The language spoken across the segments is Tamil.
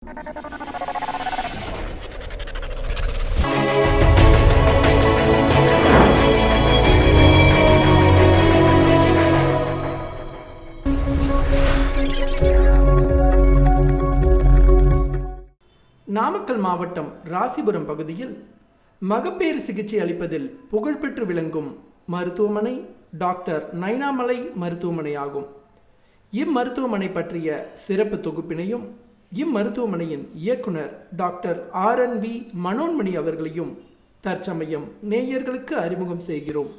நாமக்கல் மாவட்டம் ராசிபுரம் பகுதியில் மகப்பேறு சிகிச்சை அளிப்பதில் புகழ்பெற்று விளங்கும் மருத்துவமனை டாக்டர் நைனாமலை மருத்துவமனை ஆகும். இம்மருத்துவமனை பற்றிய சிறப்பு தொகுப்பினையும் இம்மருத்துவமனையின் இயக்குனர் டாக்டர் RNV மனோன்மணி அவர்களையும் தற்சமயம் நேயர்களுக்கு அறிமுகம் செய்கிறோம்.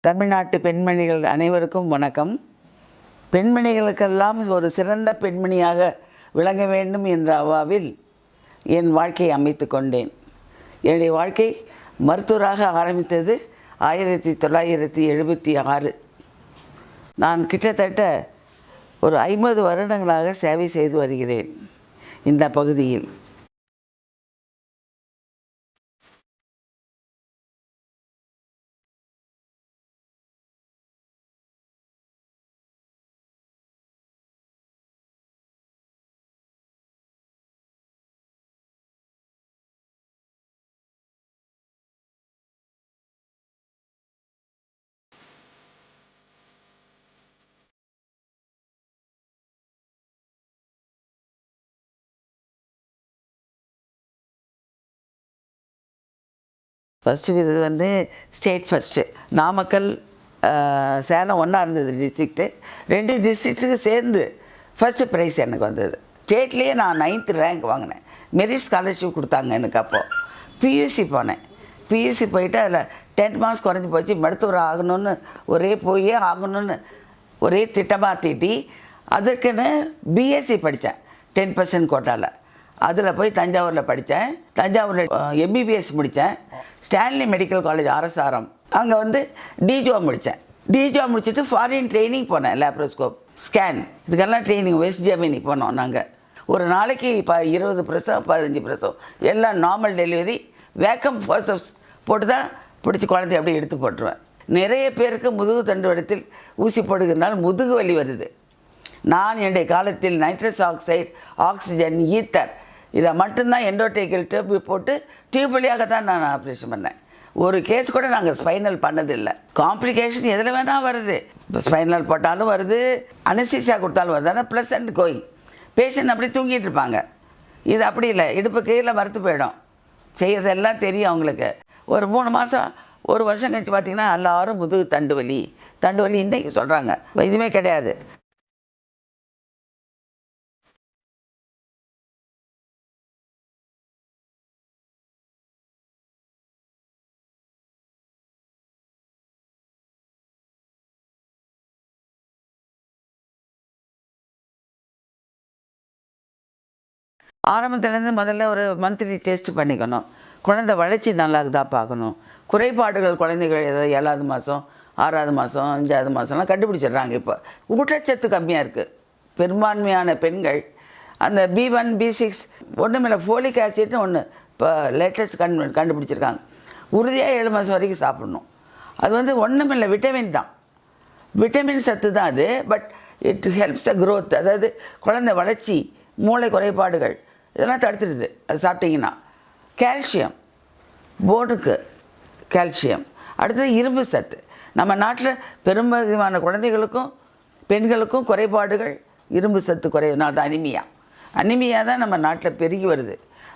தமிழ்நாட்டு பெண்மணிகள் அனைவருக்கும் வணக்கம். பெண்மணிகளுக்கெல்லாம் ஒரு சிறந்த பெண்மணியாக விளங்க வேண்டும் என்ற அவாவில் என் வாழ்க்கையை அமைத்து கொண்டேன். என்னுடைய வாழ்க்கை மருத்துவராக ஆரம்பித்தது 1976. நான் கிட்டத்தட்ட ஒரு 50 வருடங்களாக சேவை செய்து வருகிறேன் இந்த பகுதியில். ஃபஸ்ட்டு இது வந்து ஸ்டேட் ஃபஸ்ட்டு. நாமக்கல் சேலம் ஒன்றா இருந்தது டிஸ்ட்ரிக்ட்டு. 2 டிஸ்ட்ரிக்ட்டுக்கு சேர்ந்து ஃபஸ்ட்டு ப்ரைஸ் எனக்கு வந்தது. ஸ்டேட்லேயே நான் 9th ரேங்க் வாங்கினேன். மெரிட் ஸ்காலர்ஷிப் கொடுத்தாங்க எனக்கு. அப்போது பியூசி போனேன். பியூசி போயிட்டு அதில் 10 மார்க்ஸ் குறைஞ்சி போச்சு. மருத்துவர் ஆகணும்னு ஆகணும்னு ஒரே திட்டமாக தீட்டி அதுக்குன்னு பிஎஸ்சி படித்தேன் 10% கோட்டாவில். அதில் போய் தஞ்சாவூரில் படித்தேன். தஞ்சாவூரில் MBBS முடித்தேன். ஸ்டான்லி மெடிக்கல் காலேஜ் RSRM அங்கே வந்து டிஜோ முடித்தேன். டிஜோ முடிச்சுட்டு ஃபாரின் ட்ரைனிங் போனேன். லேப்ரோஸ்கோப், ஸ்கேன் இதுக்கெல்லாம் ட்ரைனிங் வெஸ்ட் ஜெர்மனி போனோம் நாங்கள். ஒரு நாளைக்கு 20 பிரசவம் 15 பிரசவம் எல்லாம் நார்மல் டெலிவரி. வேக்கம் ஃபோர்சப்ஸ் போட்டு தான் பிடிச்சி குழந்தைய அப்படியே எடுத்து போட்டுருவேன். நிறைய பேருக்கு முதுகு தண்டுவடத்தில் ஊசி போடுகிறதுனால முதுகு வலி வருது. நான் என்னுடைய காலத்தில் நைட்ரஸ் ஆக்சைடு, ஆக்சிஜன், ஈத்தர் இதை மட்டும்தான் எண்டோடேக்கியல் டியூப் போட்டு டியூப் வழியாக தான் நான் ஆப்ரேஷன் பண்ணேன். ஒரு கேஸ் கூட நாங்கள் ஸ்பைனல் பண்ணதில்லை. காம்ப்ளிகேஷன் எதில் வேணால் வருது. இப்போ ஸ்பைனல் போட்டாலும் வருது, அனஸ்தீசியா கொடுத்தாலும் வருது. ஆனால் ப்ளஸ் அண்ட் கோயிங் பேஷண்ட் அப்படி தூங்கிட்டு இருப்பாங்க. இது அப்படி இல்லை, இடுப்பு கீழே மறுத்து போயிடும். செய்யறதெல்லாம் தெரியும் அவங்களுக்கு. ஒரு 3 மாதம் 1 வருஷம் கழிச்சு பார்த்திங்கன்னா எல்லாரும் முதுகு தண்டு வலி இன்றைக்கி சொல்கிறாங்க. இதுவுமே கிடையாது. ஆரம்பத்துலேருந்து முதல்ல ஒரு மந்த்லி டெஸ்ட் பண்ணிக்கணும். குழந்தை வளர்ச்சி நல்லா இருக்குதா பார்க்கணும். குறைபாடுகள் குழந்தைகள் ஏதாவது 7வது மாதம் 6வது மாதம் 5வது மாதம்லாம் கண்டுபிடிச்சிடுறாங்க. இப்போ ஊட்டச்சத்து கம்மியாக இருக்குது. பெரும்பான்மையான பெண்கள் அந்த B1 B6 ஒன்றுமில்லை, ஃபோலிக் ஆசிட்னு ஒன்று இப்போ லேட்டஸ்ட் கண்டுபிடிச்சிருக்காங்க. உறுதியாக 7 மாதம் வரைக்கும் சாப்பிடணும். அது வந்து ஒன்றுமில்லை, விட்டமின் தான், விட்டமின் சத்து தான் அது. But it helps a growth, அதாவது குழந்தை வளர்ச்சி, மூளை குறைபாடுகள் இதெல்லாம் தடுத்துடுது அது சாப்பிட்டிங்கன்னா. கால்சியம், போனுக்கு கால்சியம். அடுத்தது இரும்பு சத்து. நம்ம நாட்டில் பெரும்பாலான குழந்தைகளுக்கும் பெண்களுக்கும் குறைபாடுகள் இரும்பு சத்து குறையினால தான் அனிமியா தான் நம்ம நாட்டில் பெருகி வருது.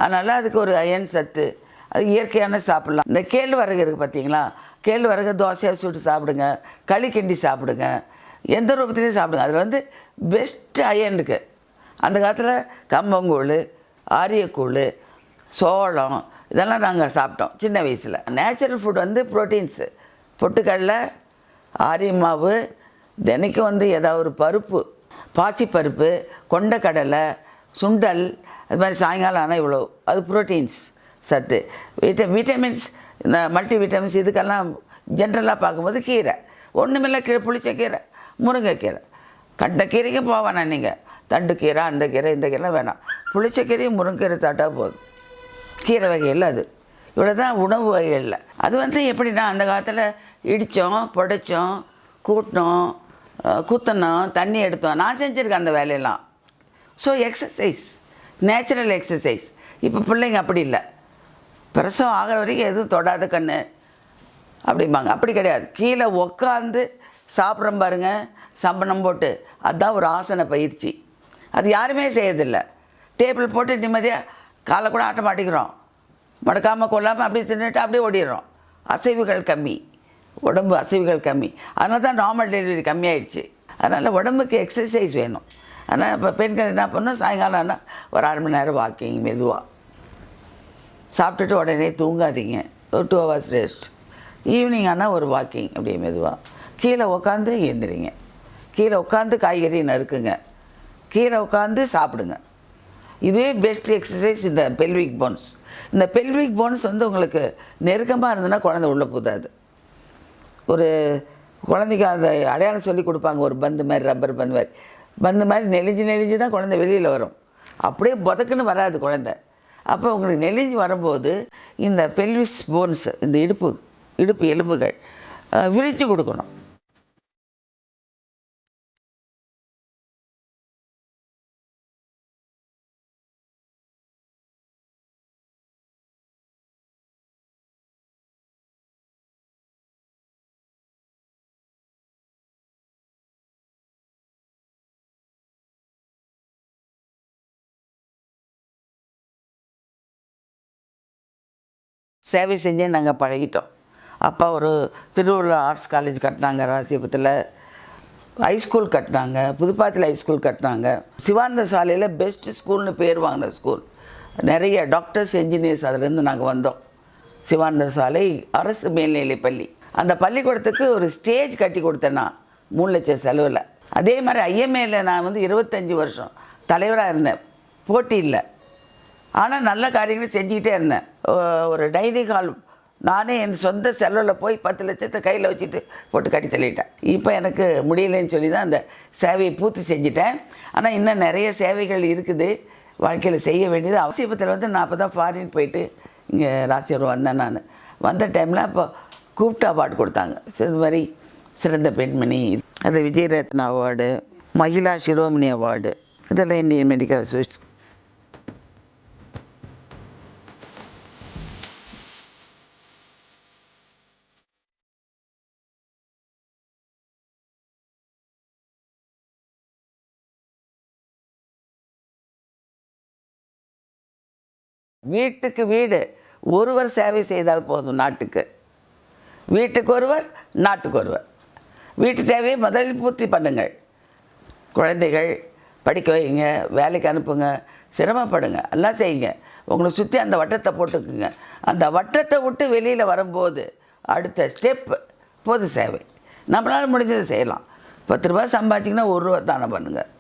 அதனால் அதுக்கு ஒரு அயன் சத்து, அது இயற்கையான சாப்பிட்லாம். இந்த கேழ்வரகு இருக்குது பார்த்தீங்களா, கேழ்வரகு தோசையாக சுட்டு சாப்பிடுங்க, களி கிண்டி சாப்பிடுங்க, எந்த ரூபத்துலேயும் சாப்பிடுங்க. அதில் வந்து பெஸ்ட்டு அயன் இருக்குது. அந்த காலத்தில் கம்பங்கூழ், ஆரியக்கூழ், சோளம் இதெல்லாம் நாங்கள் சாப்பிட்டோம் சின்ன வயசில். நேச்சுரல் ஃபுட் வந்து ப்ரோட்டீன்ஸு, பொட்டுக்கடலை, ஆரிய மாவு, தினைக்கும் வந்து ஏதாவது ஒரு பருப்பு, பாசிப்பருப்பு, கொண்டக்கடலை, சுண்டல், அது மாதிரி சாயங்காலம் ஆனால் இவ்வளோ, அது ப்ரோட்டீன்ஸ் சத்து. விட்டமின்ஸ், இந்த மல்டி விட்டமின்ஸ் இதுக்கெல்லாம் ஜென்ரலாக பார்க்கும்போது கீரை ஒன்றுமில்லை. கீரை, புளிச்சக்கீரை, முருங்கைக்கீரை, கண்ட கீரைக்கும் போவேண்ணா. நீங்கள் தண்டு கீரை, அந்த கீரை, இந்த கீரை வேணாம். புளிச்சக்கீரையும் முருங்கீரை சாப்பிட்டா போதும். கீரை வகைகள் அது இவ்வளோ தான் உணவு வகைகளில். அது வந்து எப்படின்னா, அந்த காலத்தில் இடித்தோம், புடைச்சோம், கூட்டினோம், குத்தணும், தண்ணி எடுத்தோம். நான் செஞ்சுருக்கேன் அந்த வேலையெல்லாம். So exercise, natural exercise. இப்போ பிள்ளைங்க அப்படி இல்லை. பிரசவம் ஆகிற வரைக்கும் எதுவும் தொடாத கண்ணு அப்படிம்பாங்க. அப்படி கிடையாது. கீழே உக்காந்து சாப்பிட்றோம் பாருங்கள், சம்பணம் போட்டு, அதுதான் ஒரு ஆசன பயிற்சி. அது யாருமே செய்யறதில்லை. டேபிள் போட்டு நிம்மதியாக காலை கூட ஆட்ட மாட்டேங்கிறோம். மடக்காமல் கொள்ளாமல் அப்படியே தின்னுட்டு அப்படியே ஓடிடுறோம். அசைவுகள் கம்மி, உடம்பு அசைவுகள் கம்மி. அதனால தான் நார்மல் டெலிவரி கம்மியாயிடுச்சு. அதனால் உடம்புக்கு எக்ஸசைஸ் வேணும். ஆனால் இப்போ பெண்கள் என்ன பண்ணணும், சாயங்காலம் ஆனால் ஒரு 1/2 மணி நேரம் வாக்கிங் மெதுவாக சாப்பிட்டுட்டு உடனே தூங்காதீங்க. ஒரு 2 hours ரெஸ்ட். ஈவினிங் ஆனால் ஒரு வாக்கிங் அப்படியே மெதுவாக. கீழே உட்காந்து எழுந்திரிங்க, கீழே உட்காந்து காய்கறி நறுக்குங்க, கீழே உட்காந்து சாப்பிடுங்க. இதுவே பெஸ்ட் எக்ஸசைஸ். இந்த பெல்விக் போன்ஸ், இந்த பெல்விக் போன்ஸ் வந்து உங்களுக்கு நெருக்கமாக இருந்ததுன்னா குழந்தை உள்ளே போதாது. ஒரு குழந்தைக்கு அதை அடையாளம் சொல்லி கொடுப்பாங்க. ஒரு பந்து மாதிரி, ரப்பர் பந்து மாதிரி நெளிஞ்சு தான் குழந்தை வெளியில் வரும். அப்படியே புதக்குன்னு வராது குழந்தை. அப்போ உங்களுக்கு நெளிஞ்சு வரும்போது இந்த பெல்விஸ் போன்ஸ், இந்த இடுப்பு எலும்புகள் விரித்து கொடுக்கணும். சேவை செஞ்சே நாங்கள் பழகிட்டோம். அப்பா ஒரு திருவள்ளுவர் ஆர்ட்ஸ் காலேஜ் கட்டினாங்க, ராசிபுரத்தில் ஹைஸ்கூல் கட்டினாங்க, புதுப்பாத்தில் ஹைஸ்கூல் கட்டினாங்க. சிவானந்த சாலையில் பெஸ்ட் ஸ்கூல்னு பேர் வாங்கின ஸ்கூல். நிறைய டாக்டர்ஸ், என்ஜினியர்ஸ் அதிலேருந்து நாங்கள் வந்தோம். சிவானந்த சாலை அரசு மேல்நிலைப் பள்ளி. அந்த பள்ளிக்கூடத்துக்கு ஒரு ஸ்டேஜ் கட்டி கொடுத்தேன்னா 3 லட்சம் செலவில். அதே மாதிரி ஐஎம்ஏல நான் வந்து 25 வருஷம் தலைவராக இருந்தேன். போட்டி இல்லை, ஆனால் நல்ல காரியங்களும் செஞ்சுக்கிட்டே இருந்தேன். ஒரு டைனிங் ஹால் நானே என் சொந்த செலவில் போய் 10 லட்சத்தை கையில் வச்சுட்டு போட்டு கட்டி தள்ளிட்டேன். இப்போ எனக்கு முடியலைன்னு சொல்லி தான் அந்த சேவையை பூர்த்தி செஞ்சுட்டேன். ஆனால் இன்னும் நிறைய சேவைகள் இருக்குது வாழ்க்கையில் செய்ய வேண்டியது. அவசியத்தில் வந்து நான் அப்போ தான் ஃபாரின் போயிட்டு இங்கே ராசிபுரம் வந்தேன். நான் வந்த டைமில் அப்போ கூப்பிட்டு அவார்டு கொடுத்தாங்க. இது மாதிரி சிறந்த பெண்மணி, அது விஜயரத்னா அவார்டு, மகிழா சிரோமணி அவார்டு, இதெல்லாம் இந்தியன் மெடிக்கல் அசோசியேஷன். வீட்டுக்கு வீடு ஒருவர் சேவை செய்தால் போதும். நாட்டுக்கு வீட்டுக்கு ஒருவர், நாட்டுக்கு ஒருவர். வீட்டு தேவையை முதலில் பூர்த்தி பண்ணுங்கள். குழந்தைகள் படிக்க வைங்க, வேலைக்கு அனுப்புங்க, சிரமப்படுங்க, எல்லாம் செய்யுங்க. உங்களை சுற்றி அந்த வட்டத்தை போட்டுக்குங்க. அந்த வட்டத்தை விட்டு வெளியில் வரும்போது அடுத்த ஸ்டெப் பொது சேவை. நம்மளால் முடிஞ்சதை செய்யலாம். 10 ரூபா சம்பாதிச்சிங்கன்னா 1 ரூபா தானம் பண்ணுங்கள்.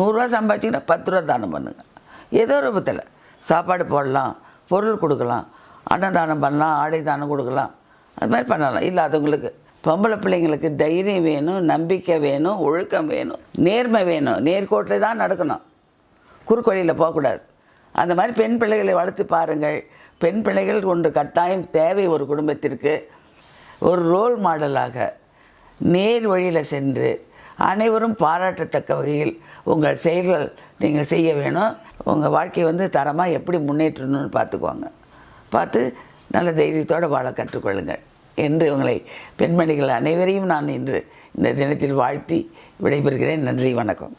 100 ரூபா சம்பாதிச்சிங்கன்னா 10 ரூபா தானம் பண்ணுங்கள். ஏதோ ரூபத்தில் சாப்பாடு போடலாம், பொருள் கொடுக்கலாம், அன்னதானம் பண்ணலாம், ஆடை தானம் கொடுக்கலாம், அது மாதிரி பண்ணலாம். இல்லாதவங்களுக்கு, பொம்பளை பிள்ளைங்களுக்கு தைரியம் வேணும், நம்பிக்கை வேணும், ஒழுக்கம் வேணும், நேர்மை வேணும். நேர்கோட்டில் தான் நடக்கணும், குறுக்கோளியில் போகக்கூடாது. அந்த மாதிரி பெண் பிள்ளைகளை வளர்த்து பாருங்கள். பெண் பிள்ளைகள் ஒன்று கட்டாயம் தேவை. ஒரு குடும்பத்திற்கு ஒரு ரோல் மாடலாக நேர் வழியில் சென்று அனைவரும் பாராட்டத்தக்க வகையில் உங்கள் செயல்கள் நீங்கள் செய்ய வேணும். உங்கள் வாழ்க்கையை வந்து தரமாக எப்படி முன்னேற்றணும்னு பார்த்துக்குவாங்க. பார்த்து நல்ல தைரியத்தோடு வாழ கற்றுக்கொள்ளுங்கள் என்று உங்களை பெண்மணிகள் அனைவரையும் நான் இன்று இந்த தினத்தில் வாழ்த்தி விடைபெறுகிறேன். நன்றி, வணக்கம்.